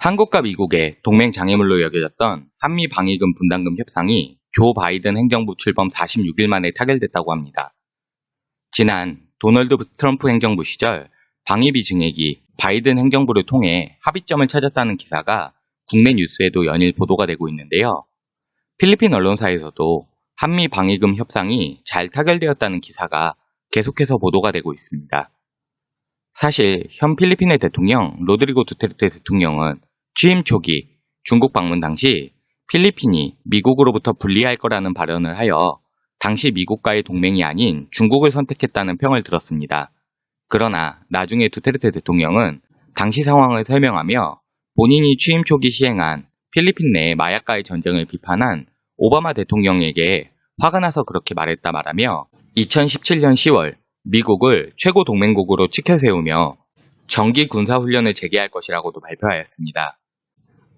한국과 미국의 동맹 장애물로 여겨졌던 한미 방위금 분담금 협상이 조 바이든 행정부 출범 46일 만에 타결됐다고 합니다. 지난 도널드 트럼프 행정부 시절 방위비 증액이 바이든 행정부를 통해 합의점을 찾았다는 기사가 국내 뉴스에도 연일 보도가 되고 있는데요. 필리핀 언론사에서도 한미 방위금 협상이 잘 타결되었다는 기사가 계속해서 보도가 되고 있습니다. 사실 현 필리핀의 대통령 로드리고 두테르테 대통령은 취임 초기 중국 방문 당시 필리핀이 미국으로부터 분리할 거라는 발언을 하여 당시 미국과의 동맹이 아닌 중국을 선택했다는 평을 들었습니다. 그러나 나중에 두테르테 대통령은 당시 상황을 설명하며 본인이 취임 초기 시행한 필리핀 내 마약과의 전쟁을 비판한 오바마 대통령에게 화가 나서 그렇게 말했다 말하며 2017년 10월 미국을 최고 동맹국으로 치켜세우며 정기 군사훈련을 재개할 것이라고도 발표하였습니다.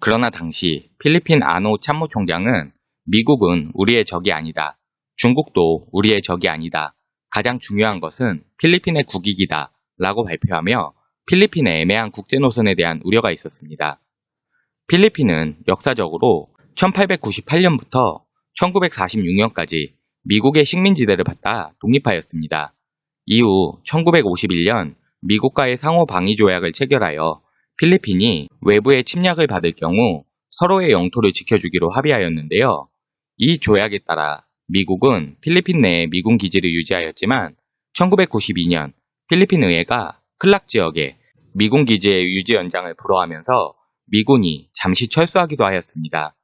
그러나 당시 필리핀 아노 참모총장은 미국은 우리의 적이 아니다. 중국도 우리의 적이 아니다. 가장 중요한 것은 필리핀의 국익이다. 라고 발표하며 필리핀의 애매한 국제노선에 대한 우려가 있었습니다. 필리핀은 역사적으로 1898년부터 1946년까지 미국의 식민지대를 받다 독립하였습니다. 이후 1951년 미국과의 상호 방위 조약을 체결하여 필리핀이 외부의 침략을 받을 경우 서로의 영토를 지켜주기로 합의하였는데요. 이 조약에 따라 미국은 필리핀 내에 미군 기지를 유지하였지만 1992년 필리핀 의회가 클락 지역에 미군 기지의 유지 연장을 불허하면서 미군이 잠시 철수하기도 하였습니다.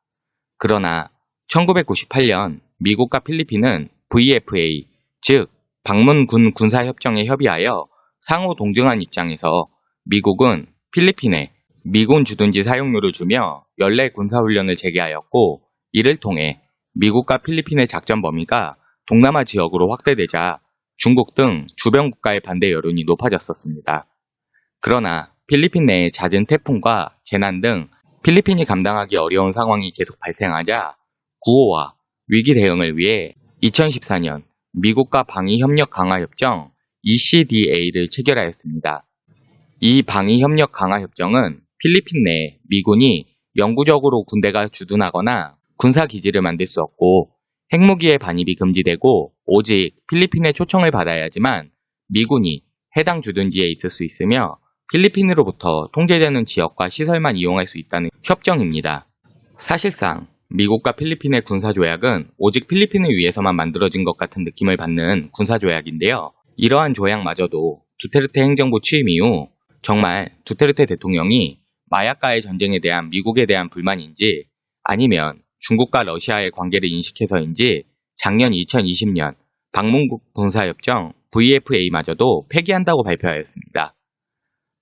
그러나 1998년 미국과 필리핀은 VFA, 즉 방문군 군사협정에 협의하여 상호 동등한 입장에서 미국은 필리핀에 미군 주둔지 사용료를 주며 연례 군사훈련을 재개하였고, 이를 통해 미국과 필리핀의 작전 범위가 동남아 지역으로 확대되자 중국 등 주변 국가의 반대 여론이 높아졌었습니다. 그러나 필리핀 내에 잦은 태풍과 재난 등 필리핀이 감당하기 어려운 상황이 계속 발생하자 구호와 위기 대응을 위해 2014년 미국과 방위협력 강화협정 ECDA를 체결하였습니다. 이 방위협력 강화협정은 필리핀 내 미군이 영구적으로 군대가 주둔하거나 군사기지를 만들 수 없고 핵무기의 반입이 금지되고 오직 필리핀의 초청을 받아야지만 미군이 해당 주둔지에 있을 수 있으며 필리핀으로부터 통제되는 지역과 시설만 이용할 수 있다는 협정입니다. 사실상 미국과 필리핀의 군사조약은 오직 필리핀을 위해서만 만들어진 것 같은 느낌을 받는 군사조약인데요. 이러한 조약마저도 두테르테 행정부 취임 이후 정말 두테르테 대통령이 마약과의 전쟁에 대한 미국에 대한 불만인지 아니면 중국과 러시아의 관계를 인식해서인지 작년 2020년 방문국 군사협정 VFA마저도 폐기한다고 발표하였습니다.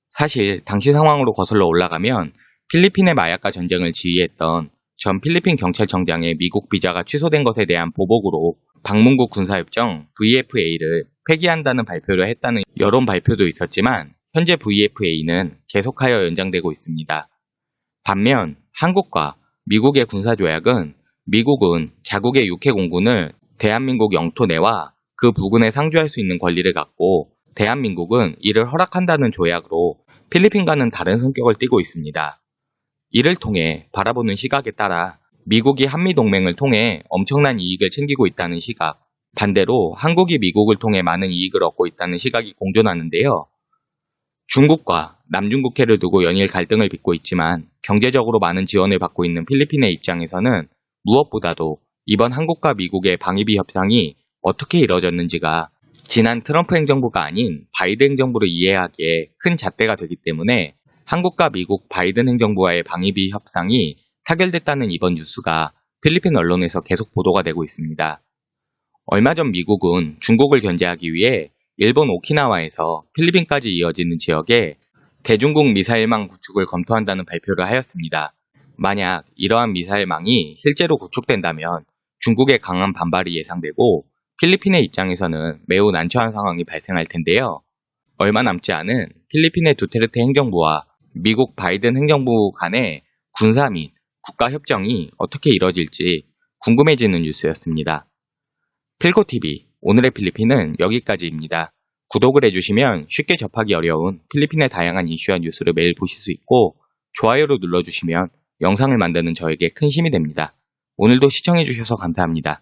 사실 당시 상황으로 거슬러 올라가면 필리핀의 마약과 전쟁을 지휘했던 전 필리핀 경찰청장의 미국 비자가 취소된 것에 대한 보복으로 방문국 군사협정 VFA를 폐기한다는 발표를 했다는 여론 발표도 있었지만 현재 VFA는 계속하여 연장되고 있습니다. 반면 한국과 미국의 군사조약은 미국은 자국의 육해 공군을 대한민국 영토 내와 그 부근에 상주할 수 있는 권리를 갖고 대한민국은 이를 허락한다는 조약으로 필리핀과는 다른 성격을 띠고 있습니다. 이를 통해 바라보는 시각에 따라 미국이 한미동맹을 통해 엄청난 이익을 챙기고 있다는 시각, 반대로 한국이 미국을 통해 많은 이익을 얻고 있다는 시각이 공존하는데요. 중국과 남중국해를 두고 연일 갈등을 빚고 있지만 경제적으로 많은 지원을 받고 있는 필리핀의 입장에서는 무엇보다도 이번 한국과 미국의 방위비 협상이 어떻게 이뤄졌는지가 지난 트럼프 행정부가 아닌 바이든 행정부를 이해하기에 큰 잣대가 되기 때문에 한국과 미국 바이든 행정부와의 방위비 협상이 타결됐다는 이번 뉴스가 필리핀 언론에서 계속 보도가 되고 있습니다. 얼마 전 미국은 중국을 견제하기 위해 일본 오키나와에서 필리핀까지 이어지는 지역에 대중국 미사일망 구축을 검토한다는 발표를 하였습니다. 만약 이러한 미사일망이 실제로 구축된다면 중국의 강한 반발이 예상되고 필리핀의 입장에서는 매우 난처한 상황이 발생할 텐데요. 얼마 남지 않은 필리핀의 두테르테 행정부와 미국 바이든 행정부 간의 군사 및 국가 협정이 어떻게 이뤄질지 궁금해지는 뉴스였습니다. 필고TV 오늘의 필리핀은 여기까지입니다. 구독을 해주시면 쉽게 접하기 어려운 필리핀의 다양한 이슈와 뉴스를 매일 보실 수 있고 좋아요로 눌러주시면 영상을 만드는 저에게 큰 힘이 됩니다. 오늘도 시청해주셔서 감사합니다.